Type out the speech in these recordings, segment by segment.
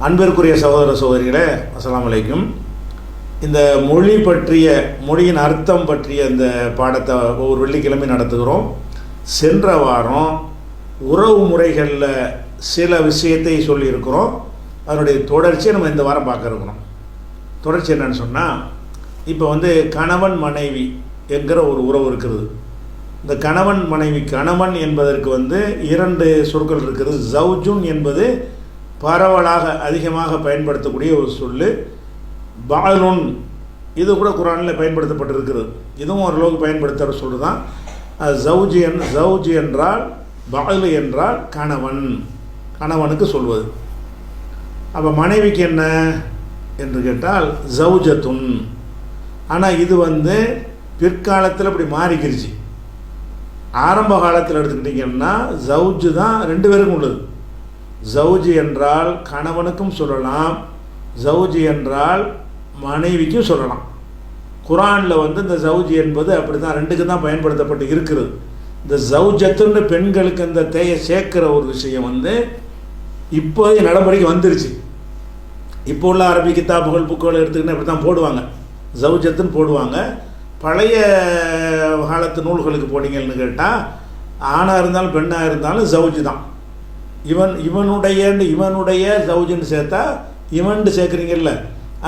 அன்பிற்குரிய சகோதர சகோதரிகளே, அஸ்ஸலாமு அலைக்கும். இந்த மொழி பற்றிய, மொழியின் அர்த்தம் பற்றிய இந்த பாடத்தை ஒவ்வொரு வெள்ளிக்கிழமை நடத்துகிறோம். சென்ற வாரம் உறவு முறைகளில் சில விஷயத்தை சொல்லியிருக்கிறோம். அதனுடைய தொடர்ச்சியை நம்ம இந்த வாரம் பார்க்க இருக்கிறோம். தொடர்ச்சி என்னன்னு சொன்னால், இப்போ கணவன் மனைவி என்கிற ஒரு உறவு இருக்கிறது. இந்த கணவன் மனைவி, கணவன் என்பதற்கு இரண்டு சொற்கள் இருக்கிறது. ஜவுஜுன் என்பது பரவலாக அதிகமாக பயன்படுத்தக்கூடிய ஒரு சொல். பாலுன் இது கூட குரானில் பயன்படுத்தப்பட்டிருக்கிறது. இதுவும் ஓரளவுக்கு பயன்படுத்துகிற சொல் தான். ஜவுஜி என்றால், பாலு என்றால் கணவன், கணவனுக்கு சொல்வது. அப்போ மனைவிக்கு என்ன என்று கேட்டால் ஜவுஜத்துன். ஆனால் இது பிற்காலத்தில் இப்படி மாறிக்கிருச்சு. ஆரம்ப காலத்தில் எடுத்துக்கிட்டிங்கன்னா ஜவுஜு தான் ரெண்டு பேருக்கும் உள்ளது. ஜவுஜி என்றால் கணவனுக்கும் சொல்லலாம், ஜவுஜி என்றால் மனைவிக்கும் சொல்லலாம். குரானில் இந்த ஜவுஜி என்பது அப்படி தான், ரெண்டுக்கு தான் பயன்படுத்தப்பட்டு இருக்கிறது. இந்த ஜவுஜத்துன்னு பெண்களுக்கு அந்த தேயை சேர்க்கிற ஒரு விஷயம் இப்போதைய நடைமுறைக்கு வந்துருச்சு. இப்போ உள்ள அரபி கிதாபுகள், புக்குகள் எடுத்துக்கிட்டு அப்படி தான் போடுவாங்க, ஜவுஜத்துன்னு போடுவாங்க. பழைய காலத்து நூல்களுக்கு போனீங்கன்னு கேட்டால் ஆணாக இருந்தாலும் பெண்ணாக இருந்தாலும் ஜவுஜி தான். இவனுடைய ஜவுஜுன்னு சேர்த்தா இவன்ட்டு சேர்க்குறீங்கல்ல,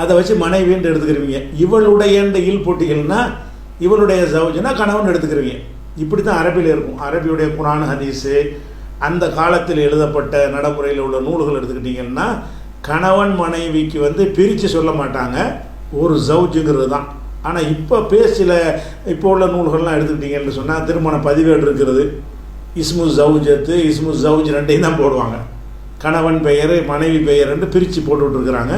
அதை வச்சு மனைவின்னு எடுத்துக்கிறீங்க. இவளுடையண்டு இல் போட்டிகள்னா இவளுடைய ஜவுஜுனா கணவன் எடுத்துக்கிறீங்க. இப்படி தான் அரபியில் இருக்கும். அரபியுடைய குரான், ஹதீஸு, அந்த காலத்தில் எழுதப்பட்ட நடைமுறையில் உள்ள நூல்கள் எடுத்துக்கிட்டிங்கன்னா கணவன் மனைவிக்கு பிரித்து சொல்ல மாட்டாங்க, ஒரு ஜவுஜுங்கிறது தான். ஆனால் இப்போ உள்ள நூல்கள்லாம் எடுத்துக்கிட்டிங்கன்னு சொன்னால் திருமண பதிவேடு இருக்கிறது. இஸ்மு ஜவுஜத்து, இஸ்மு ஜவுஜ் ரெண்டையும் தான் போடுவாங்க. கணவன் பெயர், மனைவி பெயர் ரெண்டு பிரித்து போட்டுட்ருக்குறாங்க.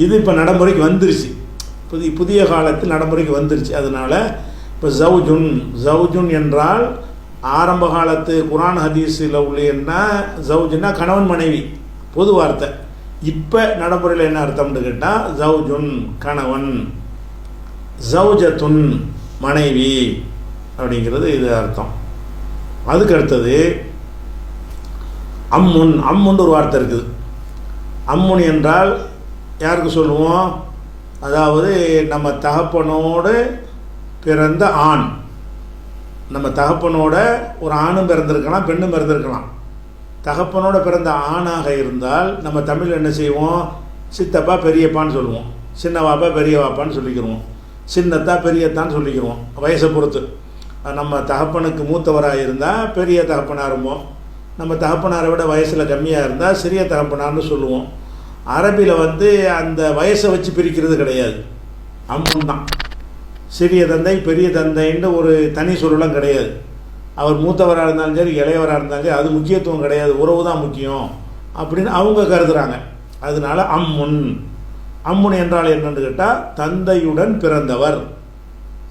இது இப்போ நடைமுறைக்கு வந்துருச்சு. புதிய காலத்தில் நடைமுறைக்கு வந்துருச்சு. அதனால் இப்போ ஜவுஜுன் என்றால் ஆரம்ப காலத்து குரான் ஹதீஸில் உள்ள என்ன ஜவுஜுன்னா கணவன் மனைவி பொது வார்த்தை. இப்போ நடைமுறையில் என்ன அர்த்தம்னு கேட்டால் ஜவுஜுன் கணவன், ஜவுஜத்துன் மனைவி அப்படிங்கிறது இது அர்த்தம். அதுக்கு அடுத்தது அம்முன் ஒரு வார்த்தை இருக்குது. அம்முன் என்றால் யாருக்கு சொல்லுவோம்? அதாவது நம்ம தகப்பனோடு பிறந்த ஆண். நம்ம தகப்பனோட ஒரு ஆணும் பிறந்திருக்கலாம், பெண்ணும் பிறந்திருக்கலாம். தகப்பனோட பிறந்த ஆணாக இருந்தால் நம்ம தமிழ் என்ன செய்வோம்? சித்தப்பா பெரியப்பான்னு சொல்லுவோம், சின்ன வாப்பா பெரிய வாப்பான்னு சொல்லிக்கிறோம், சின்னத்தா பெரியத்தான்னு சொல்லிக்கிறோம் வயசை பொறுத்து. நம்ம தகப்பனுக்கு மூத்தவராக இருந்தால் பெரிய தகப்பனாக இருப்போம், நம்ம தகப்பனாரை விட வயசில் கம்மியாக இருந்தால் சிறிய தகப்பனார்னு சொல்லுவோம். அரபியில் அந்த வயசை வச்சு பிரிக்கிறது கிடையாது, அம்முன் தான். சிறிய தந்தை பெரிய தந்தைன்னு ஒரு தனி சொல்லலாம் கிடையாது. அவர் மூத்தவராக இருந்தாலும் சரி, இளையவராக இருந்தாலும் சரி, அது முக்கியத்துவம் கிடையாது, உறவு தான் முக்கியம் அப்படின்னு அவங்க கருதுகிறாங்க. அதனால அம்முன் என்றால் என்னன்னு கேட்டால் தந்தையுடன் பிறந்தவர்.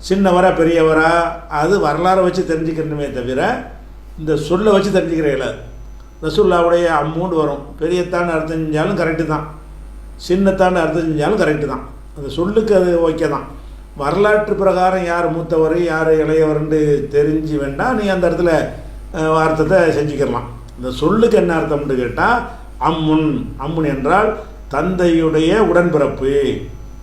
சின்னவரா பெரியவரா அது வரலாறை வச்சு தெரிஞ்சுக்கணுமே தவிர இந்த சொல்லை வச்சு தெரிஞ்சுக்கிறீங்கள. ரசூலுல்லாவுடைய அம்முன்னு வரும். பெரியத்தான்னு அர்த்தம் செஞ்சாலும் கரெக்டு தான், சின்னத்தான்னு அர்த்தம் செஞ்சாலும் கரெக்டு தான். அந்த சொல்லுக்கு அது ஓகே தான். வரலாற்று பிரகாரம் யார் மூத்தவர் யார் இளையவர்ன்னு தெரிஞ்சு வேண்டாம், நீ அந்த இடத்துல அர்த்தத்தை செஞ்சுக்கலாம். இந்த சொல்லுக்கு என்ன அர்த்தம்னு கேட்டால் அம்முன் என்றால் தந்தையுடைய உடன்பிறப்பு,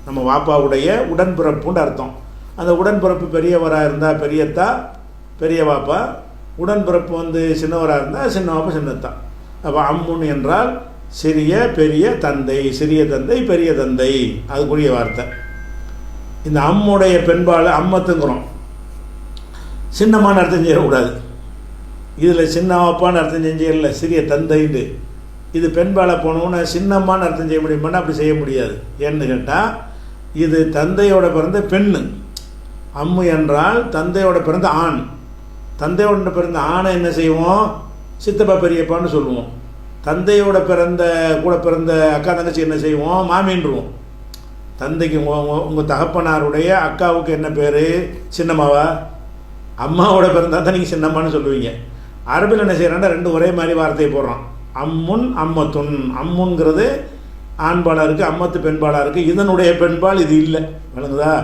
நம்ம வாப்பாவுடைய உடன்பிறப்புன்னு அர்த்தம். அந்த உடன்பிறப்பு பெரியவராக இருந்தால் பெரியத்தா பெரிய வாப்பா, உடன்பிறப்பு சின்னவராக இருந்தால் சின்ன வாப்பா சின்னத்தா. அப்போ அம்முன் என்றால் சிறிய பெரிய தந்தை, சிறிய தந்தை பெரிய தந்தை, அதுக்குரிய வார்த்தை. இந்த அம்முடைய பெண்பால் அம்மத்துங்கிறோம். சின்னமான அர்த்தம் செய்யக்கூடாது. இதில் சின்ன வாப்பான்னு அர்த்தம் செஞ்சே சிறிய தந்தைன்னு. இது பெண்பாலை போனோன்னு சின்னம்மான்னு அர்த்தம் செய்ய முடியுமான்னா அப்படி செய்ய முடியாது. ஏன்னு கேட்டால் இது தந்தையோட பிறந்த பெண்ணு. அம்மு என்றால் தந்தையோட பிறந்த ஆண். தந்தையோட பிறந்த ஆணை என்ன செய்வோம்? சித்தப்பா பெரியப்பான்னு சொல்லுவோம். தந்தையோட கூட பிறந்த அக்கா தங்கச்சி என்ன செய்வோம்? மாமின்றுவோம். தந்தைக்கு உங்கள் தகப்பனாருடைய அக்காவுக்கு என்ன பேர்? சின்னம்மாவா? அம்மாவோட பிறந்தா தான் நீங்கள் சின்னம்மான்னு சொல்லுவீங்க. அரபில் என்ன செய்கிறான்னா ரெண்டு ஒரே மாதிரி வார்த்தையை போடுறான். அம்முன் அம்மத்துன். அம்முங்கிறது ஆண்பாலாக இருக்குது, அம்மத்து பெண்பாலாக இருக்குது. இதனுடைய பெண்பால் இது இல்லை, விளங்குதா?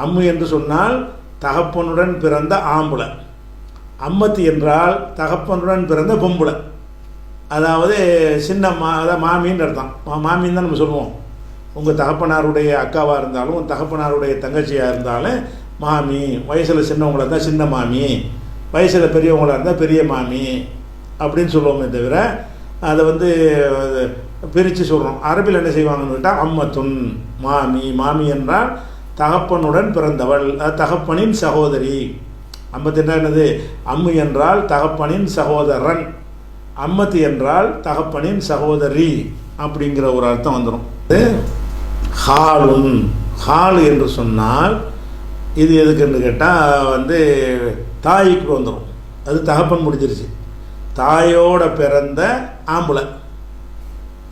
அம்மு என்று சொன்னால் தகப்பனுடன் பிறந்த ஆம்புலை, அம்மத்து என்றால் தகப்பனுடன் பிறந்த பொம்புலை. அதாவது அதாவது மாமின்னு அர்த்தம். மாமின்னு தான் நம்ம சொல்லுவோம். உங்கள் தகப்பனாருடைய அக்காவாக இருந்தாலும் உங்கள் தகப்பனாருடைய தங்கச்சியாக இருந்தாலும் மாமி. வயசில் சின்னவங்களாக இருந்தால் சின்ன மாமி, வயசில் பெரியவங்களாக இருந்தால் பெரிய மாமி அப்படின்னு சொல்லுவோமே தவிர அதை பிரித்து சொல்கிறோம். அரபில் என்ன செய்வாங்கன்னு கேட்டால் அம்மத்துன் மாமி. மாமி என்றால் தகப்பனுடன் பிறந்தவள், தகப்பனின் சகோதரி. அம்மத்து என்னது? அம்மு என்றால் தகப்பனின் சகோதரன், அம்மத்து என்றால் தகப்பனின் சகோதரி அப்படிங்கிற ஒரு அர்த்தம் வந்துடும். ஹாலுன், ஹால் என்று சொன்னால் இது எதுக்குன்னு கேட்டால் தாய்க்கு வந்துடும். அது தகப்பன் முடிஞ்சிருச்சு. தாயோட பிறந்த ஆம்பளை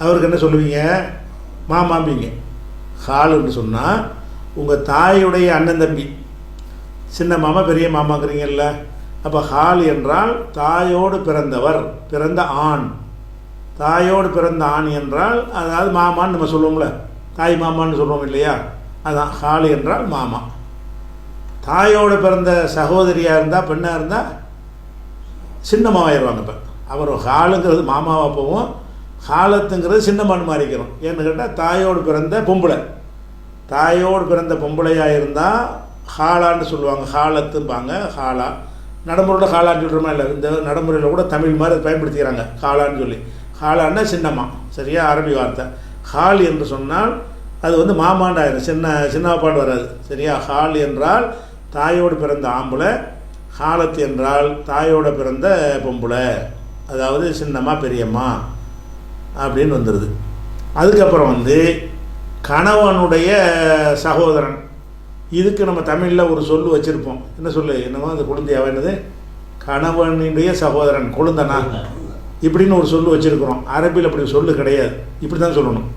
அவருக்கு என்ன சொல்லுவீங்க? மாமாம்பிங்க. ஹாலுன்னு சொன்னால் உங்கள் தாயுடைய அண்ணன் தம்பி, சின்ன மாமா பெரிய மாமாங்கிறீங்கல்ல. அப்போ ஹால் என்றால் தாயோடு பிறந்தவர், பிறந்த ஆண். தாயோடு பிறந்த ஆண் என்றால் அதாவது மாமான்னு நம்ம சொல்லுவோம்ல, தாய் மாமான்னு சொல்லுவோம் இல்லையா, அதான் ஹால் என்றால் மாமா. தாயோடு பிறந்த சகோதரியாக இருந்தால் பெண்ணாக இருந்தால் சின்ன மாவாயிருவாங்க. இப்போ அவர் ஹாலுங்கிறது மாமாவாக போவோம், ஹாலத்துங்கிறது சின்னம்மான்னு மாறிக்கிறோம். ஏன்னு கேட்டால் தாயோடு பிறந்த பொம்பளை, தாயோடு பிறந்த பொம்பளையாக இருந்தால் ஹாலான்னு சொல்லுவாங்க, ஹாலத்தும்பாங்க. ஹாலா நடைமுறையில் ஹாலான்னு சொல்கிறோமா இல்லை, இந்த நடைமுறையில் கூட தமிழ் மாதிரி பயன்படுத்திக்கிறாங்க ஹாலான்னு சொல்லி. ஹாலான்னா சின்னம்மா, சரியா? அரபி வார்த்தை. ஹால் என்று சொன்னால் அது மாமாண்டு ஆயிரும், சின்னப்பாண்டு வராது, சரியா? ஹால் என்றால் தாயோடு பிறந்த ஆம்பளை, ஹாலத்து என்றால் தாயோடு பிறந்த பொம்பளை, அதாவது சின்னம்மா பெரியம்மா அப்படின்னு வந்துடுது. அதுக்கப்புறம் கணவனுடைய சகோதரன். இதுக்கு நம்ம தமிழில் ஒரு சொல்லு வச்சுருப்போம். என்ன சொல்லு? என்னமோ அந்த குழந்தையாவ என்னது? கணவனுடைய சகோதரன், கொழுந்தனா இப்படின்னு ஒரு சொல்லு வச்சுருக்குறோம். அரபியில் அப்படி சொல்லு கிடையாது, இப்படி தான் சொல்லணும்.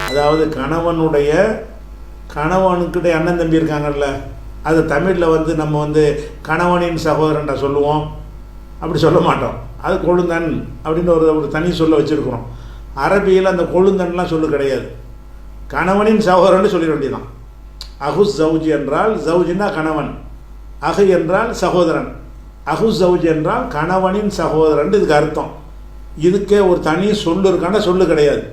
அதாவது கணவனுக்கிட்ட அண்ணன் தம்பி இருக்காங்கல்ல, அது தமிழில் நம்ம கணவனின் சகோதரன்டா சொல்லுவோம், அப்படி சொல்ல மாட்டோம். அது கொழுந்தன் அப்படின்னு ஒரு தனி சொல்ல வச்சுருக்குறோம். அரபியில் அந்த கொழுந்தன்லாம் சொல்லு கிடையாது, கணவனின் சகோதரன் சொல்லிட வேண்டியதான். அஹுஸ் ஜவுஜி என்றால், ஜவுஜின்னா கணவன், அஹு என்றால் சகோதரன், அஹுஸ் ஜவுஜி என்றால் கணவனின் சகோதரன் இதுக்கு அர்த்தம். இதுக்கே ஒரு தனி சொல்லு இருக்காண்டா சொல்லு கிடையாது.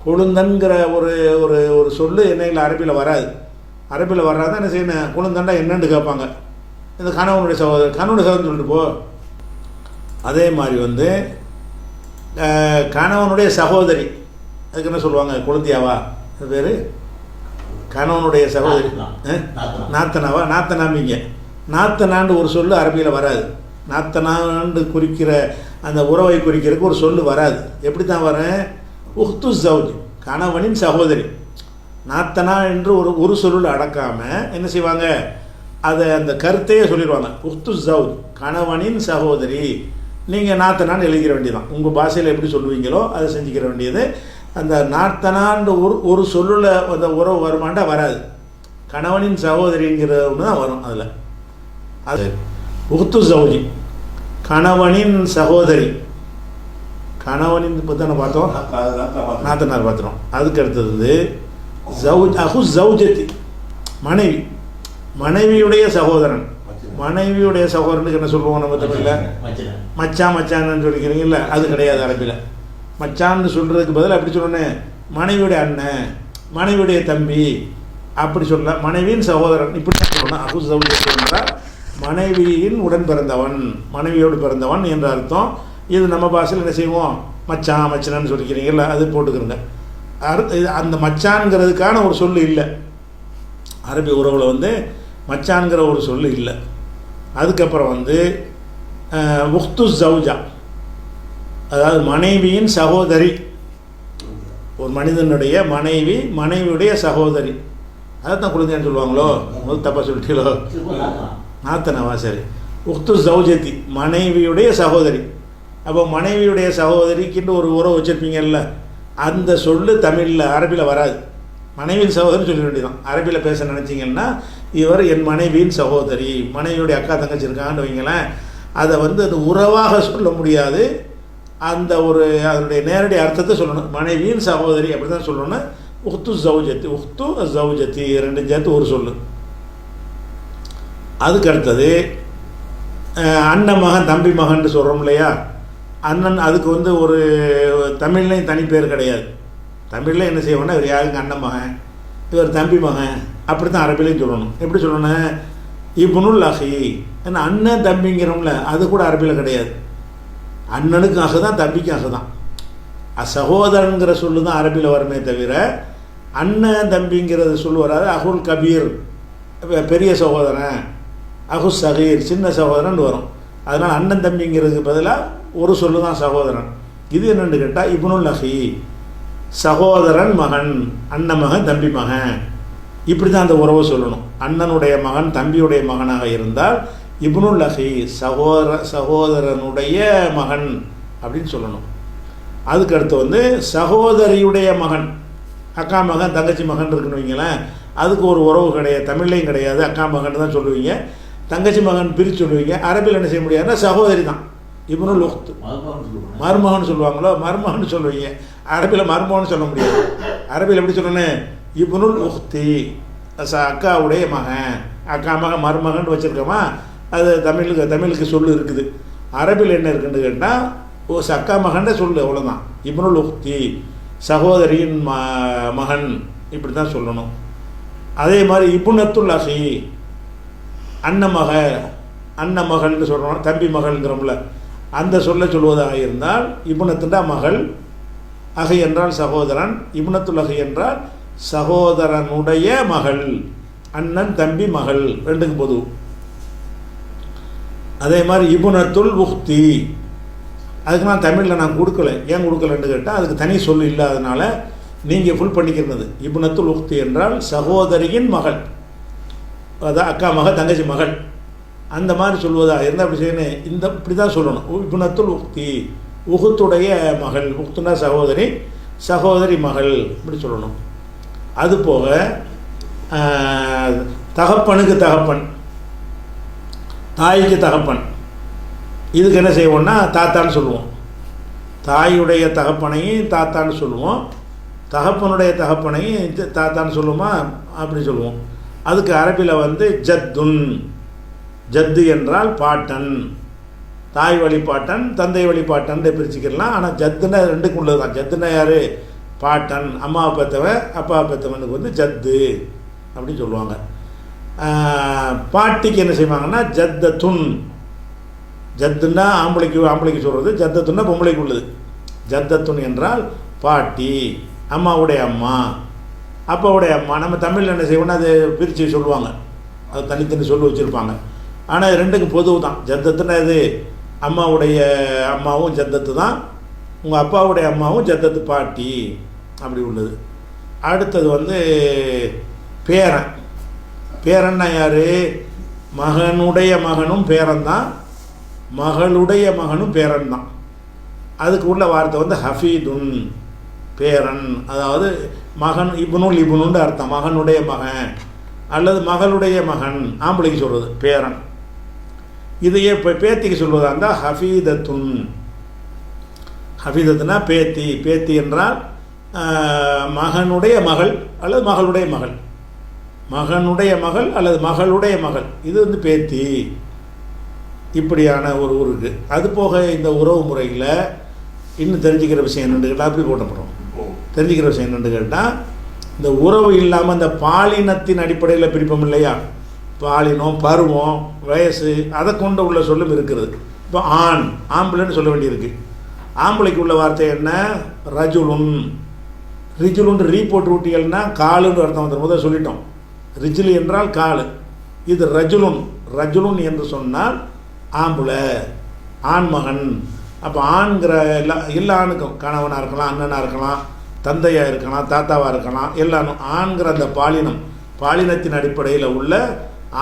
கொழுந்தன்கிற ஒரு ஒரு ஒரு சொல்லு என்னையில் அரபியில் வராது. அரபியில் வராதான் என்ன செய்யணும்? கொழுந்தண்டா என்னன்னு கேட்பாங்க. இந்த கணவனுடைய சகோதரன் சொல்லிட்டு போ. அதே மாதிரி கணவனுடைய சகோதரி, அதுக்கு என்ன சொல்லுவாங்க? குழந்தையாவா? அது பேர் கணவனுடைய சகோதரி, நாத்தனாவா? நாத்தனாம்பிங்க. நாத்தனாண்டு ஒரு சொல்லு அரபியில் வராது. நாத்தனாண்டு குறிக்கிற அந்த உறவை குறிக்கிறதுக்கு ஒரு சொல்லு வராது. எப்படி தான் வரேன்? உஹ்து ஜவுஜ், கணவனின் சகோதரி. நாத்தனா என்று ஒரு சொல்லில் அடக்காமல் என்ன செய்வாங்க? அதை அந்த கருத்தையே சொல்லிடுவாங்க. உஹ்து ஜவுஜ், கணவனின் சகோதரி. நீங்கள் நாத்தனான்னு எழுதிக்கிற வேண்டியதான். உங்கள் பாஷையில் எப்படி சொல்லுவீங்களோ அதை செஞ்சுக்கிற வேண்டியது. அந்த நாத்தனான்ற ஒரு சொல்லில் அந்த உறவு வருமாண்டா வராது. கணவனின் சகோதரிங்கிற ஒன்று தான் வரும் அதில். அது உஹ்து ஜவுஜி, கணவனின் சகோதரி. கணவனின் இப்போ தானே பார்த்தோம், நாத்தனார் பார்த்துறோம். அதுக்கு அடுத்தது அஹுஸ் ஜவுஜத்தி, மனைவி, மனைவியுடைய சகோதரன். மனைவியுடைய சகோதரனுக்கு என்ன சொல்லுவோம் நம்ம தமிழில்? மச்சான்னு சொல்லிக்கிறீங்கல்ல, அது கிடையாது அரபியில். மச்சான்னு சொல்கிறதுக்கு பதில் அப்படி சொல்லணும், மனைவியுடைய அண்ணன், மனைவியுடைய தம்பி அப்படி சொல்லலாம். மனைவியின் சகோதரன் இப்படி தான் சொல்லணும். அஹுஸ் ஜவுஜத்தி என்றால் மனைவியின் உடன் பிறந்தவன், மனைவியோடு பிறந்தவன் என்ற அர்த்தம். இது நம்ம பாஷையில் என்ன செய்வோம்? மச்சான்னு சொல்லிக்கிறீங்கல்ல, அது போட்டுக்கிறோங்க. அந்த மச்சான்ங்கிறதுக்கான ஒரு சொல்லு இல்லை அரபி உறவில், மச்சான்கிற ஒரு சொல்லு இல்லை. அதுக்கப்புறம் உஹ்து ஜவுஜா, அதாவது மனைவியின் சகோதரி. ஒரு மனிதனுடைய மனைவி, மனைவியுடைய சகோதரி, அதை தான் குழந்தைன்னு சொல்லுவாங்களோ? தப்பாக சொல்லிட்டீங்களோ? நாத்தனவா? சரி. உஹ்து ஜவுஜத்தி, மனைவியுடைய சகோதரி. அப்போ மனைவியுடைய சகோதரிக்குன்னு ஒரு உறவு வச்சுருப்பீங்கல்ல, அந்த சொல்லு தமிழில் அரபியில் வராது. மனைவியின் சகோதரி சொல்ல வேண்டியதான். அரபியில் பேச நினச்சிங்கன்னா இவர் என் மனைவியின் சகோதரி, மனைவியுடைய அக்கா தங்கச்சி இருக்காங்கன்னு வைங்களேன், அதை அது உறவாக சொல்ல முடியாது. அந்த அதனுடைய நேரடி அர்த்தத்தை சொல்லணும். மனைவியின் சகோதரி அப்படி தான் சொல்லணும். உஹ்து ஜவுஜத்தி ரெண்டும் சேர்த்து ஒரு சொல்லு. அதுக்கு அடுத்தது அண்ணன் மகன் தம்பி மகன் சொல்கிறோம் இல்லையா, அண்ணன் அதுக்கு வந்து ஒரு தமிழ்லையும் தனி பேர் கிடையாது. தமிழில் என்ன செய்வோன்னா இவர் யாருக்கு அண்ணன் மகன், இவர் தம்பி மகன், அப்படி தான் அரபிலையும் சொல்லணும். எப்படி சொல்லணும்? இப்னுல் அஹி, ஏன்னா அண்ணன் தம்பிங்கிறோம்ல, அது கூட அரபியில் கிடையாது. அண்ணனுக்கு அஹு தான், தம்பிக்கு அஹு தான். சகோதரனுங்கிற சொல்லு தான் அரபியில் வருமே தவிர அண்ணன் தம்பிங்கிறது சொல்லு வராது. அஹுல் கபீர் பெரிய சகோதரன், அஹு சகீர் சின்ன சகோதரன் வரும். அதனால் அண்ணன் தம்பிங்கிறதுக்கு பதிலாக ஒரு சொல்லு தான் சகோதரன். இது என்னென்னு கேட்டால் இப்னுல் அஹி, சகோதரன் மகன், அண்ணன் மகன் தம்பி மகன், இப்படி தான் அந்த உறவை சொல்லணும். அண்ணனுடைய மகன் தம்பியுடைய மகனாக இருந்தால் இப்னுல் அஹி, சகோதரனுடைய மகன் அப்படின்னு சொல்லணும். அதுக்கடுத்து வந்து சகோதரியுடைய மகன், அக்கா மகன் தங்கச்சி மகன் இருக்குன்னு வைங்களேன், அதுக்கு ஒரு உறவு கிடையாது, தமிழ்லையும் கிடையாது. அக்கா மகன் தான் சொல்லுவீங்க, தங்கச்சி மகன் பிரித்து சொல்லுவீங்க. அரபியில் என்ன செய்ய முடியாதுன்னா சகோதரி தான், இப்னுல் உக்த், மருமகன் சொல்லுவாங்களோ மருமகன் சொல்லுவீங்க. அரபியில் மருமகன் சொல்ல முடியாது. அரபியில் எப்படி சொல்லணும்? இப்னுல் உக்தி, அக்காவுடைய மகன், அக்கா மகன் மருமகன் வச்சுருக்கோமா, அது தமிழுக்கு சொல்லு இருக்குது. அரபியில் என்ன இருக்குன்னு கேட்டால் அக்கா மகன் சொல்லு, அவ்வளோதான். இப்னுல் உக்தி, சகோதரியின் மகன், இப்படி தான் சொல்லணும். அதே மாதிரி இப்னத்துல் அஹி, அண்ணன் மகள்னு சொல்கிறோம், தம்பி மகள்ங்கிறோம்ல, அந்த சொல்ல சொல்வதாக இருந்தால் இப்னத்துண்டா மகள், அஹி என்றால் சகோதரன், இப்னத்துல் அஹி என்றால் சகோதரனுடைய மகள், அண்ணன் தம்பி மகள் ரெண்டுக்கும் பொது. அதே மாதிரி இப்னத்துல் உக்தி, அதுக்கு நான் தமிழில் நான் கொடுக்கல. ஏன் கொடுக்கலன்னு கேட்டால் அதுக்கு தனி சொல் இல்லாதனால நீங்கள் ஃபுல் பண்ணிக்கிறது. இப்னத்துல் உக்தி என்றால் சகோதரியின் மகள், அதான் அக்கா மகள் தங்கச்சி மகள், அந்த மாதிரி சொல்வதாக இருந்தால் அப்படி செய்யணும். இப்படி தான் சொல்லணும். இப்னத்துல் உக்தி, உகுத்துடைய மகள், உக்துனா சகோதரி, சகோதரி மகள், இப்படி சொல்லணும். அதுபோக தகப்பனுக்கு தகப்பன், தாய்க்கு தகப்பன், இதுக்கு என்ன செய்வோம்னா தாத்தான்னு சொல்லுவோம். தாயுடைய தகப்பனையும் தாத்தான்னு சொல்லுவோம், தகப்பனுடைய தகப்பனையும் தாத்தான்னு சொல்லுவோமா, அப்படி சொல்லுவோம். அதுக்கு அரபியில் வந்து ஜத்துன், ஜத்து என்றால் பாட்டன், தாய் வழிபாட்டன் தந்தை வழிபாட்டன் பிரிச்சுக்கலாம். ஆனால் ஜத்துன்னா ரெண்டுக்கும் உள்ளது தான். ஜத்துன்னா யார்? பாட்டன், அம்மாவை பெற்றவன் அப்பாவை பெற்றவனுக்கு வந்து ஜத்து அப்படின்னு சொல்லுவாங்க. பாட்டிக்கு என்ன செய்வாங்கன்னா ஜத்தத்துன், ஜத்துன்னா ஆம்பளைக்கு சொல்கிறது, ஜத்தத்துன்னா பொம்பளைக்கு உள்ளது. ஜத்தத்துன் என்றால் பாட்டி, அம்மாவுடைய அம்மா, அப்பாவுடைய அம்மா. நம்ம தமிழில் என்ன செய்வோம்னா அது பிரித்து சொல்லுவாங்க, அது தனித்தனி சொல்லி வச்சுருப்பாங்க. ஆனால் இது ரெண்டுக்கும் பொதுவு தான். ஜத்தத்துன்னா இது அம்மாவுடைய அம்மாவும் ஜத்தத்து தான், உங்கள் அப்பாவுடைய அம்மாவும் ஜத்தத்து பாட்டி, அப்படி உள்ளது. அடுத்தது வந்து பேரன். பேரன்னா யார்? மகனுடைய மகனும் பேரன் தான், மகளுடைய மகனும் பேரன் தான். அதுக்கு உள்ள வார்த்தை வந்து ஹஃபீதுன், பேரன், அதாவது மகன், இப்னுன்னு அர்த்தம், மகனுடைய மகன் அல்லது மகளுடைய மகன், ஆம்பளைக்கு சொல்கிறது பேரன். இதையே இப்போ பேத்திக்கு சொல்வதாக இருந்தால் ஹஃபீதத்துன். ஹஃபீதத்துனா பேத்தி, பேத்தி என்றால் மகனுடைய மகள் அல்லது மகளுடைய மகள், மகனுடைய மகள் அல்லது மகளுடைய மகள், இது வந்து பேத்தி. இப்படியான ஒரு ஊருக்கு. அது போக இந்த உறவு முறையில் இன்னும் தெரிஞ்சுக்கிற விஷயம் என்னென்னு கேட்டால், அப்படி போட்டப்படும் தெரிஞ்சுக்கிற விஷயம் என்னென்னு கேட்டால், இந்த உறவு இல்லாமல் இந்த பாலினத்தின் அடிப்படையில் பிரிப்போம் இல்லையா, பாலினம், பருவம், வயசு, அதை கொண்டு உள்ள சொல்லும் இருக்கிறது. இப்போ ஆம்பளைன்னு சொல்ல வேண்டியிருக்கு. ஆம்பளைக்கு உள்ள வார்த்தை என்ன? ரஜுலுன். ரிஜுலுன்னு ரீ போட்டு விட்டியல்னா காலுன்னு அர்த்தம் வந்துடும். முதல் சொல்லிட்டோம், ரிஜுலு என்றால் காலு. இது ரஜுலுன். ரஜுலுன் என்று சொன்னால் ஆம்பளை, ஆண்மகன். அப்போ ஆண்கிற எல்லா ஆணுக்கும், கணவனாக இருக்கலாம், அண்ணனாக இருக்கலாம், தந்தையாக இருக்கலாம், தாத்தாவாக இருக்கலாம், எல்லாரும் ஆண்கிற அந்த பாலினத்தின் அடிப்படையில் உள்ள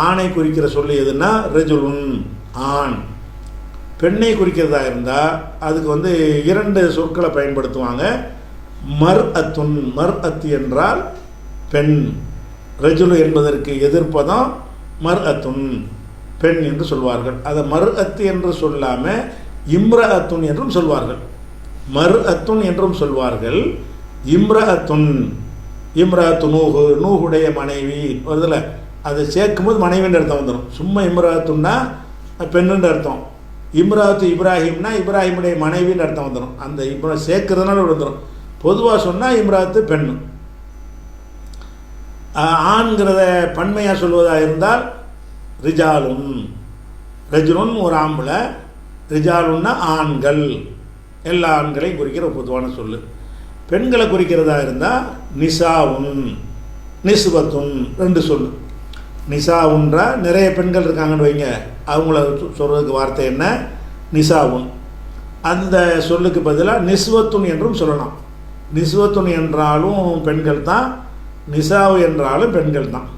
ஆணை குறிக்கிற சொல்லி எதுன்னா ரஜுலுன், ஆண். பெண்ணை குறிக்கிறதா இருந்தால் அதுக்கு வந்து 2 சொற்களை பயன்படுத்துவாங்க. மர் அத்து என்றால் பெண், ரஜுலு என்பதற்கு எதிர்ப்பதம் மர்அத்துன், பெண் என்று சொல்வார்கள். அதை மர்அத்து என்று சொல்லாமல் இம்ரஅத்துன் என்றும் சொல்வார்கள். மர்அத்துன் என்றும் சொல்வார்கள், இம்ரஅத்துன். இம்ரஅத்து நூகுடைய மனைவி வருதில்ல, அதை சேர்க்கும்போது மனைவின்ற அர்த்தம் வந்துடும். சும்மா இம்ரஅத்துன்னா பெண்ணுன்ற அர்த்தம். இம்ராத்து இப்ராஹிம்னா இப்ராஹிமுடைய மனைவின்னு அர்த்தம் வந்துடும். அந்த சேர்க்கறதுனால வந்துடும். பொதுவாக சொன்னால் இம்ராத்து பெண்ணு. ஆண்கிறத பன்மையாக சொல்வதாக இருந்தால் ரிஜாலுன், ரஜுலுன் ஒரு ஆம்பளை, ரிஜாலுன்னா ஆண்கள், எல்லா ஆண்களையும் குறிக்கிற பொதுவான சொல்லு. பெண்களை குறிக்கிறதா இருந்தால் நிசாவுன், நிஸ்பத்துன், ரெண்டு சொல்லு. நிசாவுன்றா நிறைய பெண்கள் இருக்காங்கன்னு வைங்க, அவங்கள சொல்கிறதுக்கு வார்த்தை என்ன? நிசாவுன். அந்த சொல்லுக்கு பதிலாக நிஸ்வத்துன் என்றும் சொல்லலாம். நிஸ்வத்துன் என்றாலும் பெண்கள் தான், நிசாவு என்றாலும் பெண்கள் தான்.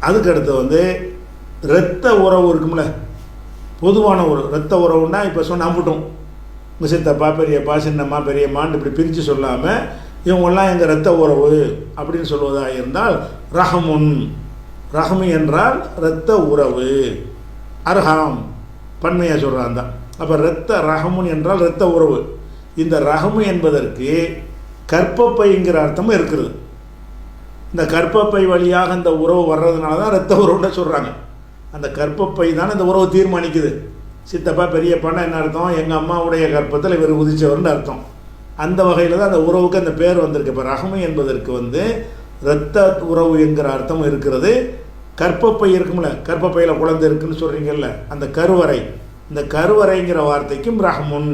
அதுக்கடுத்து இரத்த உறவு இருக்கும்ல, பொதுவான ஒரு இரத்த உறவுன்னா இப்போ நம்பிட்டோம், உங்கள் சித்தப்பா பெரியப்பா சின்னம்மா பெரியம்மான்னு இப்படி பிரித்து சொல்லாமல் இவங்கெல்லாம் எங்கள் இரத்த உறவு அப்படின்னு சொல்வதாக இருந்தால் ரஹமுன். ரஹமு என்றால் இரத்த உறவு, அர்ஹாம் பன்மையாக சொல்கிறான் தான். அப்போ இரத்த ரஹமுன் என்றால் இரத்த உறவு. இந்த ரஹமு என்பதற்கு கற்பப்பைங்கிற அர்த்தமும் இருக்கிறது. இந்த கற்பப்பை வழியாக இந்த உறவு வர்றதுனால தான் இரத்த உறவுன்னு சொல்கிறாங்க. அந்த கற்பப்பை தானே இந்த உறவு தீர்மானிக்குது. சித்தப்பா பெரியப்பான்னா என்ன அர்த்தம்? எங்கள் அம்மாவுடைய கற்பத்தில் இவர் உதிச்சவர்னு அர்த்தம். அந்த வகையில் தான் அந்த உறவுக்கு அந்த பேர் வந்திருக்கு. இப்போ ரஹமு என்பதற்கு இரத்த உறவு என்கிற அர்த்தம் இருக்கிறது. கற்பப்பை இருக்கும்ல, கற்பப்பையில் குழந்தை இருக்குன்னு சொல்கிறீங்கல்ல, அந்த கருவறை, இந்த கருவறைங்கிற வார்த்தைக்கும் ரஹமுன்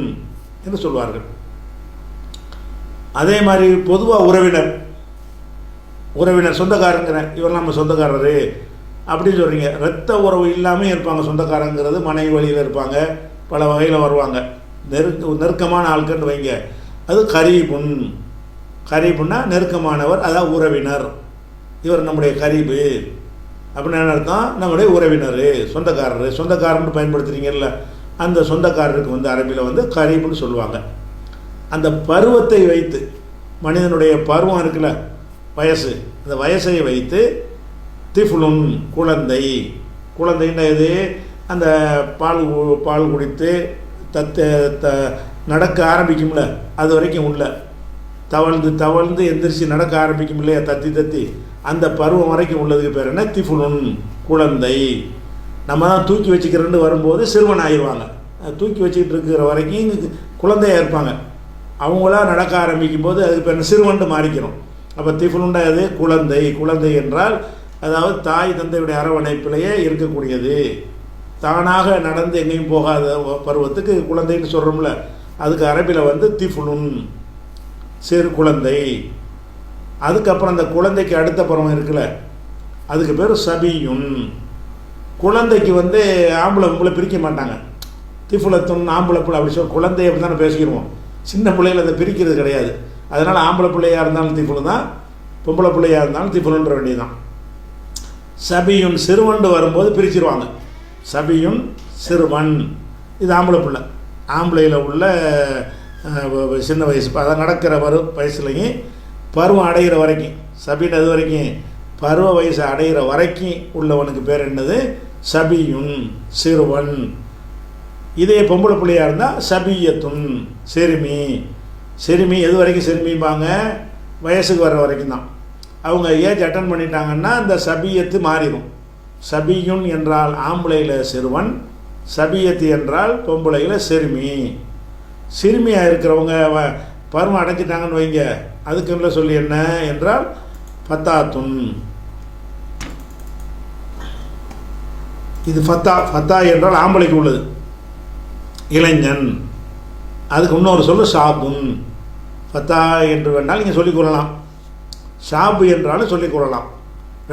என்று சொல்வார்கள். அதே மாதிரி பொதுவாக உறவினர் சொந்தக்காரங்கிற இவர் நம்ம சொந்தக்காரரு அப்படின்னு சொல்கிறீங்க. இரத்த உறவு இல்லாமல் இருப்பாங்க சொந்தக்காரங்கிறது, மனைவி வழியில் இருப்பாங்க, பல வகையில் வருவாங்க, நெருக்கமான ஆட்கள்னு வைங்க. அது கரீபுன். கரீபுன்னா நெருக்கமானவர், அதாவது உறவினர். இவர் நம்முடைய கரீபு அப்படின்னு என்ன அர்த்தம்? நம்முடைய உறவினர், சொந்தக்காரர்னு பயன்படுத்துகிறீங்கல்ல, அந்த சொந்தக்காரருக்கு அரபியில் கரீபுன்னு சொல்லுவாங்க. அந்த பருவத்தை வைத்து, மனிதனுடைய பருவம் இருக்குல்ல, வயசு, அந்த வயசை வைத்து திஃபுலுன் குழந்தைன்னா எது? அந்த பால் குடித்து நடக்க ஆரம்பிக்கும்ல, அது வரைக்கும் உள்ள தவழ்ந்து எந்திரிச்சு நடக்க ஆரம்பிக்கும் இல்லையா, தத்தி அந்த பருவம் வரைக்கும் உள்ளதுக்கு பேர் என்ன? திஃபுலுன், குழந்தை. நம்ம தான் தூக்கி வச்சுக்கிறேன்னு வரும்போது சிறுவன் ஆயிடுவாங்க. தூக்கி வச்சுக்கிட்டு இருக்கிற வரைக்கும் குழந்தையாக இருப்பாங்க. அவங்களா நடக்க ஆரம்பிக்கும் போது அதுக்கு பேர் சிறுவன்ட்டு மாறிக்கிறோம். அப்போ திஃபுலுண்டா அது குழந்தை என்றால் அதாவது தாய் தந்தையுடைய அரவணைப்பிலேயே இருக்கக்கூடியது, தானாக நடந்து எங்கேயும் போகாத பருவத்துக்கு குழந்தைன்னு சொல்கிறோம்ல, அதுக்கு அரபியில் திஃபுலுன், சிறு குழந்தை. அதுக்கப்புறம் அந்த குழந்தைக்கு அடுத்த பருவம் இருக்குல்ல, அதுக்கு பேர் சபியுன். குழந்தைக்கு ஆம்பளை பொம்பளை பிரிக்க மாட்டாங்க. திஃபுலத்துன் ஆம்பளை பிள்ளை அப்படி குழந்தைய அப்படி தானே பேசிக்கிடுவோம். சின்ன பிள்ளைகள் அதை பிரிக்கிறது கிடையாது. அதனால் ஆம்பளை பிள்ளையாக இருந்தாலும் திஃபுலு தான், பொம்பளை பிள்ளையாக இருந்தாலும் திஃபுலுன்ற வேண்டியதுதான். சபியுன் சிறுவண்டு வரும்போது பிரிச்சிருவாங்க. சபியுன் சிறுவன், இது ஆம்பளை பிள்ளை. ஆம்பளையில் உள்ள சின்ன வயசு, அதான் நடக்கிற வயசுலையும் பருவம் அடைகிற வரைக்கும், சபின் அது வரைக்கும் பருவ வயசு அடைகிற வரைக்கும் உள்ளவனுக்கு பேர் என்னது? சபியுன், சிறுவன். இதே பொம்பளை பிள்ளையாக இருந்தால் சபியத்துன், சிறுமி. எது வரைக்கும் சிறுமிப்பாங்க? வயசுக்கு வர்ற வரைக்கும் தான். அவங்க ஏஜ் அட்டன் பண்ணிட்டாங்கன்னா அந்த சபியத்து மாறிடும். சபியுன் என்றால் ஆம்பளையில் சிறுவன், சபியத்து என்றால் பொம்பளையில் சிறுமியாக இருக்கிறவங்க பருவம் அடைஞ்சிட்டாங்கன்னு வைங்க, அதுக்குள்ள சொல்லி என்ன என்றால் ஃபத்தாத்துன். இது ஃபத்தா என்றால் ஆம்பளைக்கு உள்ளது, இளைஞன். அதுக்கு இன்னொரு சொல்லு ஷாபுன். ஃபத்தா என்று வேண்டால் நீங்கள் சொல்லிக்கொள்ளலாம், ஷாபு என்றாலும் சொல்லிக்கொள்ளலாம்.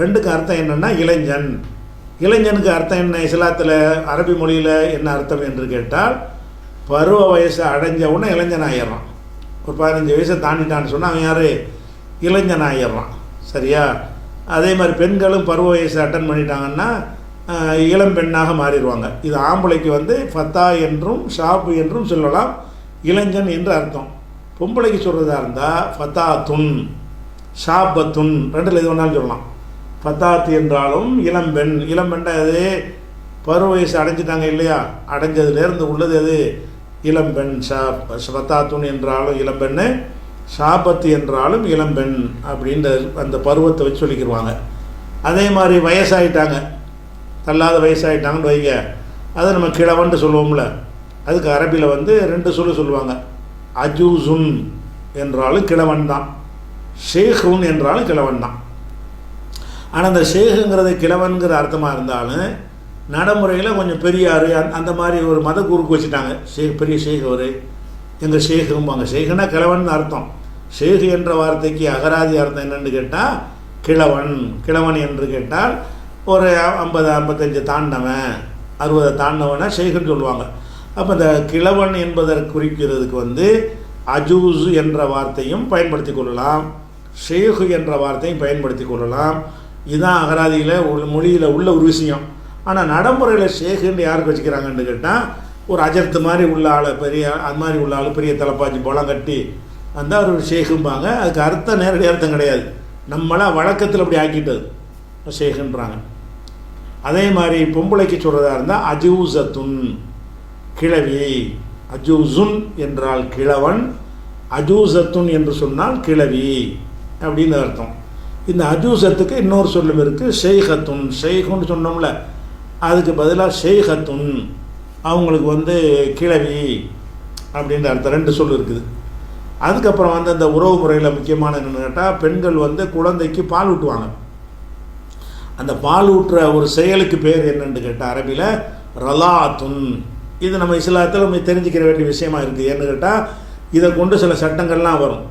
ரெண்டுக்கு அர்த்தம் என்னென்னா இளைஞன். இளைஞனுக்கு அர்த்தம் என்ன? இஸ்லாத்தில் அரபி மொழியில் என்ன அர்த்தம் என்று கேட்டால், பருவ வயசை அடைஞ்ச உடனே இளைஞன் ஆயிடுறான். ஒரு 15 வயசை தாண்டிட்டான்னு சொன்னால் அவன் யார்? இளைஞன் ஆயிடுறான். சரியா? அதே மாதிரி பெண்களும் பருவ வயசை அட்டன் பண்ணிட்டாங்கன்னா இளம் பெண்ணாக மாறிடுவாங்க. இது ஆம்பளைக்கு ஃபத்தா என்றும் ஷாபு என்றும் சொல்லலாம், இளைஞன் என்று அர்த்தம். பொம்பளைக்கு சொல்கிறதா இருந்தால் ஃபத்தாத்துன், ஷாபத்துன், ரெண்டில் எது வேணாலும் சொல்லலாம். ஃபத்தாத்து என்றாலும் இளம்பெண். இளம்பெண்ணா அது பருவ வயசு அடைஞ்சிட்டாங்க இல்லையா, அடைஞ்சதுலேருந்து உள்ளது அது இளம்பெண். ஃபத்தாத்துன் என்றாலும் இளம்பெண்ணு, ஷாபத்து என்றாலும் இளம்பெண் அப்படின்ற அந்த பருவத்தை வச்சு சொல்லிக்கிடுவாங்க. அதே மாதிரி வயசாகிட்டாங்க, தள்ளாத வயசாகிட்டாங்கன்னு வைங்க, அதை நம்ம கிழவன்ட்டு சொல்லுவோம்ல, அதுக்கு அரபியில் வந்து 2 சொல்லுவாங்க. அஜூசுன் என்றாலும் கிழவன் தான், ஷேகுன் என்றாலும் கிழவன் தான். ஆனால் அந்த ஷேகுங்கிறது கிழவன்கிற அர்த்தமாக இருந்தாலும் நடைமுறையில் கொஞ்சம் பெரியார் அந்த மாதிரி ஒரு மத குறுக்கு வச்சுட்டாங்க. பெரிய ஷேக் அவர், எங்கள் ஷேகும்பாங்க. ஷேகுனா கிழவன் அர்த்தம். ஷேகு என்ற வார்த்தைக்கு அகராதி அர்த்தம் என்னென்னு கேட்டால் கிழவன். கிழவன் என்று கேட்டால் ஒரு 50-55 தாண்டவன், 60 தாண்டவனை ஷேகுன்னு சொல்லுவாங்க. அப்போ இந்த கிழவன் என்பதற்கு குறிக்கிறதுக்கு வந்து அஜூஸ் என்ற வார்த்தையும் பயன்படுத்தி கொள்ளலாம், ஷேகு என்ற வார்த்தையும் பயன்படுத்தி கொள்ளலாம். இதுதான் அகராதியில் மொழியில் உள்ள ஒரு விஷயம். ஆனால் நடைமுறையில் ஷேகுன்னு யாருக்கு வச்சுக்கிறாங்கன்னு கேட்டால் ஒரு அஜர்த்து மாதிரி உள்ள ஆளை, பெரிய அது மாதிரி உள்ள ஆள், பெரிய தலைப்பாச்சி பழம் கட்டி அந்த ஒரு ஷேகும்பாங்க. அதுக்கு அர்த்தம் நேரடி அர்த்தம் கிடையாது, நம்மளாம் வழக்கத்தில் அப்படி ஆக்கிட்டது ஷேகுன்றாங்க. அதே மாதிரி பொம்பளைக்கு சொல்கிறதா இருந்தால் அஜூசத்துன், கிழவி. அஜூசுன் என்றால் கிழவன், அஜூசத்துன் என்று சொன்னால் கிழவி அப்படின்னு அர்த்தம். இந்த அஜூசத்துக்கு இன்னொரு சொல்லும் இருக்குது, ஷெய்ஹத்துன். ஷெய்ஹுன்னு சொன்னோம்ல, அதுக்கு பதிலாக ஷெய்ஹத்துன், அவங்களுக்கு வந்து கிழவி அப்படின்ற அர்த்தம். 2 சொல் இருக்குது. அதுக்கப்புறம் வந்து அந்த உறவு முறையில் முக்கியமான என்னென்னு கேட்டால் பெண்கள் வந்து குழந்தைக்கு பால் ஊட்டுவாங்க. அந்த பால் ஊட்டுற ஒரு செயலுக்கு பேர் என்னென்னு கேட்டால் அரபியில் ரலாத்துன். இது நம்ம இஸ்லாத்தில் நம்ம தெரிஞ்சுக்கிற வேண்டிய விஷயமா இருக்குது. ஏன்னு கேட்டால் இதை கொண்டு சில சட்டங்கள்லாம் வரும்.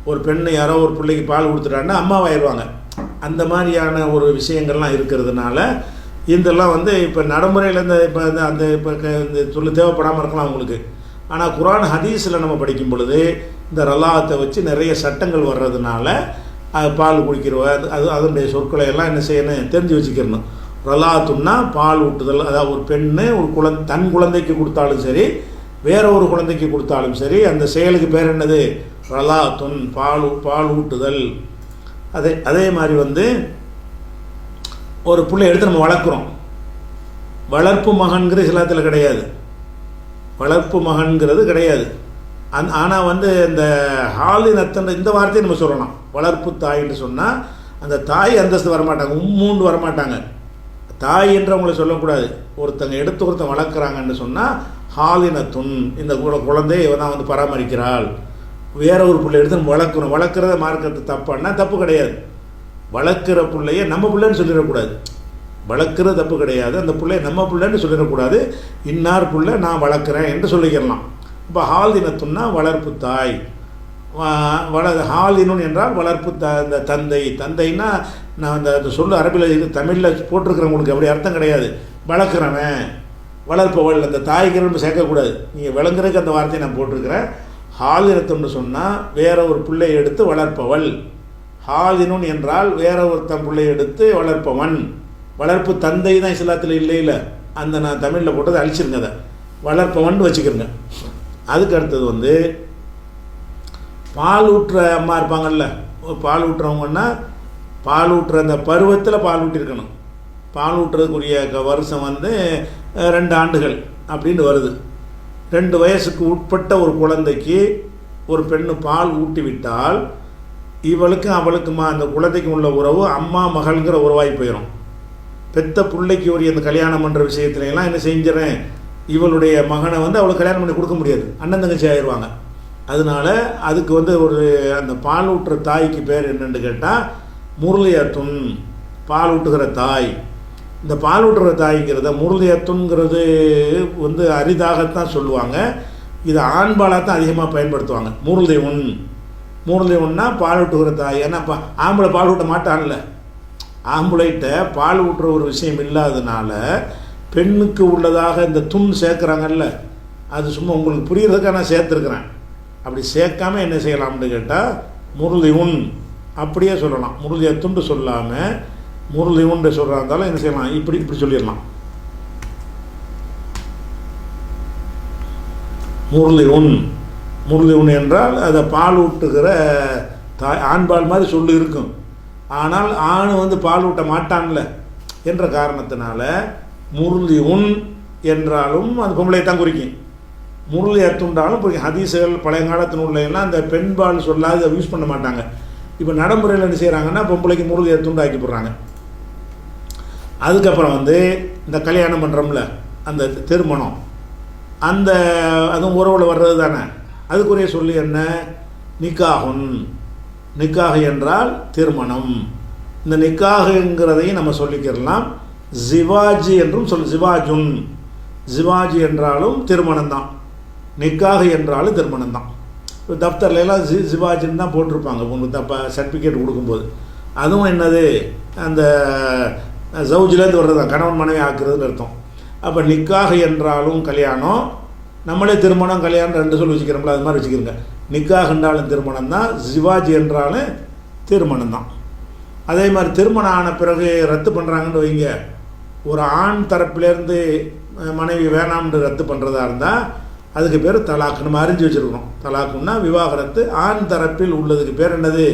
ஒரு பெண்ணு யாரோ ஒரு பிள்ளைக்கு பால் கொடுத்துட்டாங்கன்னா அம்மாவாயிடுவாங்க. அந்த மாதிரியான ஒரு விஷயங்கள்லாம் இருக்கிறதுனால இதெல்லாம் வந்து இப்போ நடைமுறையில் இந்த சொல்ல தேவைப்படாமல் இருக்கலாம் அவங்களுக்கு. ஆனால் குர்ஆன் ஹதீஸில் நம்ம படிக்கும் பொழுது இந்த ரலாத்தை வச்சு நிறைய சட்டங்கள் வர்றதுனால பால் குடிக்கிறவ அதனுடைய சொற்களை எல்லாம் என்ன செய்யணும், தெரிஞ்சு வச்சுக்கிறணும். ரலாத்துன்னா பால் ஊட்டுதல். அதாவது ஒரு பெண்ணு ஒரு தன் குழந்தைக்கு கொடுத்தாலும் சரி, வேற ஒரு குழந்தைக்கு கொடுத்தாலும் சரி, அந்த செயலுக்கு பேர் என்னது, ரலாத்துன், பால் ஊட்டுதல். அதே மாதிரி வந்து ஒரு பிள்ளை எடுத்து நம்ம வளர்க்குறோம். வளர்ப்பு மகன்கிற இஸ்லாத்தில் கிடையாது, வளர்ப்பு மகன்கிறது கிடையாது. ஆனால் வந்து இந்த ஹாலினத்தன் இந்த வார்த்தையை நம்ம சொல்லலாம். வளர்ப்பு தாயின்னு சொன்னால் அந்த தாய் அந்தஸ்து வரமாட்டாங்க, உம்மூண்டு வரமாட்டாங்க. தாய் என்று அவங்கள சொல்லக்கூடாது. ஒருத்தங்க எடுத்து ஒருத்தன் வளர்க்குறாங்கன்னு சொன்னால் ஹாலினத்துன், இந்த குழந்தையை தான் வந்து பராமரிக்கிறாள். வேற ஒரு பிள்ளை எடுத்து நம்ம வளர்க்குறோம். வளர்க்குறத மார்க்கத்து தப்பான்னா தப்பு கிடையாது. வளர்க்குற பிள்ளைய நம்ம பிள்ளைன்னு சொல்லிடக்கூடாது. வளர்க்குறது தப்பு கிடையாது. அந்த பிள்ளைய நம்ம பிள்ளைன்னு சொல்லிடக்கூடாது. இன்னார் பிள்ளை நான் வளர்க்குறேன் என்று சொல்லிக்கிறலாம். இப்போ ஹாலினத்துன்னா வளர்ப்பு தாய். ஹாலினுன் என்றால் வளர்ப்பு இந்த தந்தைன்னா நான் அந்த சொல்லு அரபியில் தமிழில் போட்டிருக்கிறவங்களுக்கு அப்படி அர்த்தம் கிடையாது. வளர்க்குறவன், வளர்ப்பவள், அந்த தாய்க்கு நம்ம சேர்க்கக்கூடாது. நீங்கள் விளங்குறதுக்கு அந்த வார்த்தையை நான் போட்டிருக்கிறேன். ஹாலினத்துன்னு சொன்னால் வேற ஒரு பிள்ளையை எடுத்து வளர்ப்பவள். ஹாலினுன் என்றால் வேற ஒருத்தன் பிள்ளையை எடுத்து வளர்ப்பவன். வளர்ப்பு தந்தை தான் இஸ்லாத்தில் இல்லை. அந்த நான் தமிழில் போட்டதை அழிச்சிருங்க, அதை வளர்ப்பவன் வச்சுக்கிறேங்க. அதுக்கு அடுத்தது வந்து பால் ஊட்டுற அம்மா இருப்பாங்கல்ல, பால் ஊட்டுறவங்கன்னா பால் ஊட்டுற அந்த பருவத்தில் பால் ஊட்டியிருக்கணும். பால் ஊட்டுறதுக்குரிய வருஷம் வந்து 2 ஆண்டுகள் அப்படின்னு வருது. 2 வயசுக்கு உட்பட்ட ஒரு குழந்தைக்கு ஒரு பெண்ணு பால் ஊட்டி விட்டால் இவளுக்கும் அவளுக்குமா அந்த குழந்தைக்கும் உள்ள உறவு அம்மா மகள்கிற உறவாகி போயிடும். பெத்த பிள்ளைக்கு ஒரு இந்த கல்யாணம் பண்ணுற விஷயத்துலலாம் என்ன செஞ்சிடறேன், இவளுடைய மகனை வந்து அவளுக்கு கல்யாணம் பண்ணி கொடுக்க முடியாது, அண்ணன் தங்கச்சி ஆயிடுவாங்க. அதனால அதுக்கு வந்து ஒரு அந்த பால் ஊட்டுற தாய்க்கு பேர் என்னென்னு கேட்டால் முருளியத்துன், பால் ஊட்டுகிற தாய். இந்த பால் ஊட்டுகிற தாய்ங்கிறத முருளியத்துங்கிறது வந்து அரிதாகத்தான் சொல்லுவாங்க. இது ஆண்பாலாக தான் அதிகமாக பயன்படுத்துவாங்க. முருளி ஒன்றா பால் ஊட்டுகிற தாய். ஏன்னா ஆம்பளை பால் ஊட்ட மாட்டான்ல, ஆம்பளைகிட்ட பால் ஊட்டுற ஒரு விஷயம் இல்லாததுனால பெண்ணுக்கு உள்ளதாக இந்த துண் சேர்க்குறாங்கல்ல, அது சும்மா உங்களுக்கு புரிகிறதுக்காக நான் சேர்த்துருக்குறேன். அப்படி சேர்க்காம என்ன செய்யலாம்னு கேட்டால் முருளி உன் அப்படியே சொல்லலாம். முருளிய துண்டு சொல்லாமல் முருளி உண்டு சொல்கிறா இருந்தாலும் என்ன செய்யலாம், இப்படி சொல்லிடலாம். முருளி உன் என்றால் அதை பால் ஊட்டுகிற தாய். ஆண்பால் மாதிரி சொல்லு இருக்கும், ஆனால் ஆண் வந்து பால் ஊட்ட மாட்டான்ல என்ற காரணத்தினால முருளி உன் என்றாலும் அது பொம்பளை தான் குறிக்கும். முருளி அத்துண்டாலும் குறிக்கும். ஹதீசுகள் பழைய காலத்தின் உள்ளெல்லாம் அந்த பெண்பால் சொல்லாது அதை யூஸ் பண்ண மாட்டாங்க. இப்போ நடைமுறையில் என்ன செய்கிறாங்கன்னா பொம்பளைக்கு முருளி அத்துண்டு ஆக்கி போடுறாங்க. அதுக்கப்புறம் வந்து இந்த கல்யாணம் பண்ணுறோம்ல, அந்த திருமணம், அந்த அதுவும் உறவில் வர்றது தானே. அதுக்குரிய சொல்லி என்ன? நிக்காகுன். நிக்காக என்றால் திருமணம். இந்த நிக்காகுங்கிறதையும் நம்ம சொல்லிக்கிறலாம். ஜிவாஜி என்றும் ஜிவாஜுன். ஜிவாஜி என்றாலும் திருமணம் தான், நிக்காக என்றாலும் திருமணம் தான். இப்போ தப்தர்லாம் ஜிவாஜின்னு தான் போட்டிருப்பாங்க உங்களுக்கு தப்ப சர்டிஃபிகேட் கொடுக்கும்போது. அதுவும் என்னது? அந்த ஜவுஜிலேருந்து வர்றது தான், கணவன் மனைவி ஆக்குறதுன்னு அர்த்தம். அப்போ நிக்காக என்றாலும் கல்யாணம், நம்மளே திருமணம் கல்யாணம் ரெண்டு சொல்லி வச்சுக்கிறோம்ல, அது மாதிரி வச்சுக்கிறோங்க. நிக்காக என்றாலும் திருமணம் தான், ஜிவாஜி என்றாலும் திருமணம் தான். அதே மாதிரி திருமணம் ஆன பிறகு ரத்து பண்ணுறாங்கன்னு வைங்க, ஒரு ஆண் தரப்பிலேருந்து மனைவி வேணாம்னு ரத்து பண்ணுறதா இருந்தால் அதுக்கு பேர் தலாக்கு. நம்ம அறிஞ்சு வச்சுருக்கோம். தலாக்குன்னா விவாகரத்து. ஆண் தரப்பில் உள்ளதுக்கு பேர் என்னது?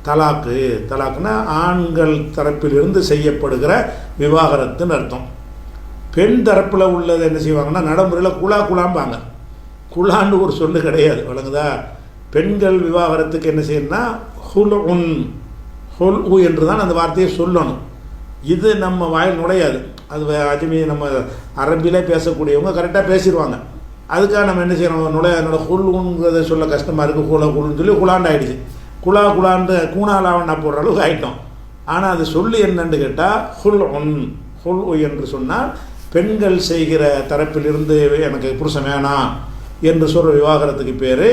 தலாக்கு. தலாக்குன்னா ஆண்கள் தரப்பிலிருந்து செய்யப்படுகிற விவாகரத்துன்னு அர்த்தம். பெண் தரப்பில் உள்ளது என்ன செய்வாங்கன்னா நடைமுறையில் குலாம்பாங்க. குலான்னு ஒரு சொல்லு கிடையாது, வழங்குதா? பெண்கள் விவாகரத்துக்கு என்ன செய்யணும்னா ஹுல் ஹுல் என்று தான் அந்த வார்த்தையை சொல்லணும். இது நம்ம வாயில் நுழையாது. அது அஜமி நம்ம அரபியிலே பேசக்கூடியவங்க கரெக்டாக பேசிடுவாங்க. அதுக்காக நம்ம என்ன செய்யணும்? என்னோட ஹுல்ங்கிறத சொல்ல கஷ்டமாக இருக்குது, குலுன்னு சொல்லி குலாண்டு ஆகிடுச்சு. குலாண்டு கூணாலாவண்ணா போடுற அளவுக்கு ஆகிட்டோம். ஆனால் அது சொல்லி என்னன்னு கேட்டால் ஹுல் என்று சொன்னால் பெண்கள் செய்கிற தரப்பிலிருந்து எனக்கு புருஷன் வேணாம் என்று சொல்கிற விவாகரத்துக்கு பேர்.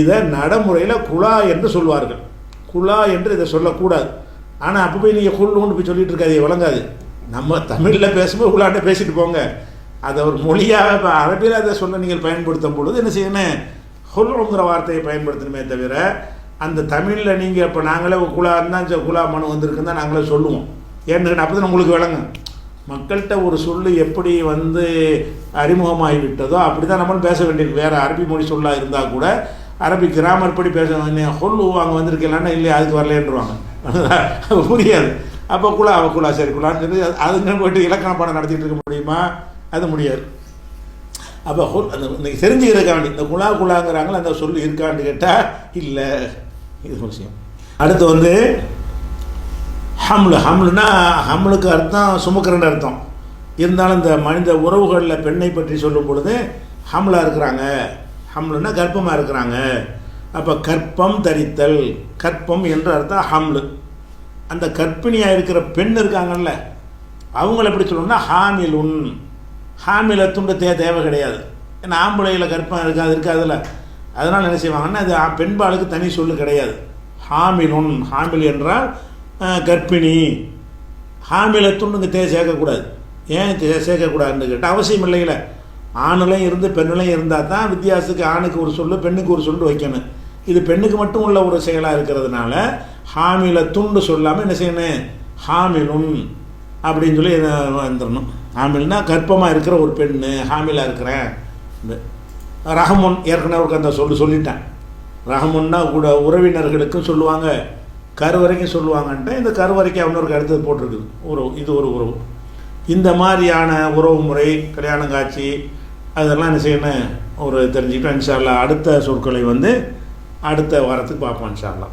இதை நடைமுறையில் குலா என்று சொல்வார்கள். குலா என்று இதை சொல்லக்கூடாது. ஆனால் அப்போ போய் நீங்கள் ஹுல்லுன்னு போய் சொல்லிட்டு இருக்காது, வழங்காது. நம்ம தமிழில் பேசும்போது குலாண்ட பேசிட்டு போங்க. அதை ஒரு மொழியாக இப்போ அரபியில் அதை சொல்ல நீங்கள் பயன்படுத்தும் பொழுது என்ன செய்யணும்? ஹுல்லுங்கிற வார்த்தையை பயன்படுத்தணுமே தவிர அந்த தமிழில் நீங்கள் இப்போ நாங்களே குலா இருந்தால் குலா மனு வந்திருக்குன்னு தான் நாங்களே சொல்லுவோம். ஏன்னு அப்போ தான் உங்களுக்கு விளங்கும். மக்கள்கிட்ட ஒரு சொல்லு எப்படி அறிமுகமாகிவிட்டதோ அப்படி தான் நம்மளும் பேச வேண்டியிருக்கு. வேறு அரபி மொழி சொல்லாக இருந்தால் கூட அரபி கிராமர் படி பேச ஹொல்லு அங்கே வந்திருக்கலான்னா இல்லையா அதுக்கு வரலேன்றுவாங்க, புரியாது. அப்போ குலா சரி குலான்னு சொல்லி அதுங்க போய்ட்டு இலக்கண பாடம் நடத்திட்டு இருக்க முடியுமா? அது முடியாது. அப்போ அந்த இன்றைக்கி தெரிஞ்சுக்கிறக்க வேண்டி இந்த குலாங்கிறாங்களே அந்த சொல்லு இருக்கான்னு கேட்டால் இல்லை, இது விஷயம். அடுத்து ஹம்லுனா ஹம்லுக்கு அர்த்தம் சுமக்கிறன்னு அர்த்தம். இருந்தாலும் இந்த மனித உறவுகளில் பெண்ணை பற்றி சொல்லும் பொழுது ஹம்லாக இருக்கிறாங்க, ஹம்லுன்னா கர்ப்பமாக இருக்கிறாங்க. அப்போ கற்பம் தரித்தல், கற்பம் என்று அர்த்தம் ஹம்லு. அந்த கர்ப்பிணியாக இருக்கிற பெண் இருக்காங்கல்ல அவங்கள எப்படி சொல்லணும்னா ஹாமிலுன். ஹாமிலத்துண்டு தேவை கிடையாது. ஏன்னா ஆம்பளையில் கற்பம் இருக்காதுல்ல, அதனால் என்ன செய்வாங்கன்னா அது பெண்பாளுக்கு தனி சொல்லு கிடையாது. ஹாமிலுன், ஹாமில் என்றால் கர்ப்பிணி. ஹாமிலத்துண்டு சேர்க்கக்கூடாது. ஏன் சேர்க்கக்கூடாதுன்னு கேட்டால் அவசியம் இல்லைங்கள. ஆணுலையும் இருந்து பெண்ணுலையும் இருந்தால் தான் வித்தியாசத்துக்கு ஆணுக்கு ஒரு சொல்லு பெண்ணுக்கு ஒரு சொல்லு வைக்கணும். இது பெண்ணுக்கு மட்டும் உள்ள ஒரு செயலாக இருக்கிறதுனால ஹாமிலத்துண்டு சொல்லாமல் என்ன செய்யணும்? ஹாமிலுன் அப்படின்னு சொல்லி வந்துடணும். ஹாமில்னா கர்ப்பமாக இருக்கிற ஒரு பெண்ணு, ஹாமிலாக இருக்கிறேன். ரஹமுன் ஏற்கனவே அந்த சொல்லிட்டேன். ரஹமுன்னா கூட உறவினர்களுக்கும் சொல்லுவாங்க, கருவறைக்கும் சொல்லுவாங்கன்ட்டு இந்த கருவறைக்கு அவனருக்கு அடுத்தது போட்டிருக்குது உறவு. இது ஒரு உறவு. இந்த மாதிரியான உறவு முறை, கல்யாண காட்சி அதெல்லாம் என்ன செய்யணும்? தெரிஞ்சுக்கிட்டோம். இன்ஷா அல்லாஹ் அடுத்த சொற்களை அடுத்த வாரத்துக்கு பார்ப்போம் இன்ஷா அல்லாஹ்.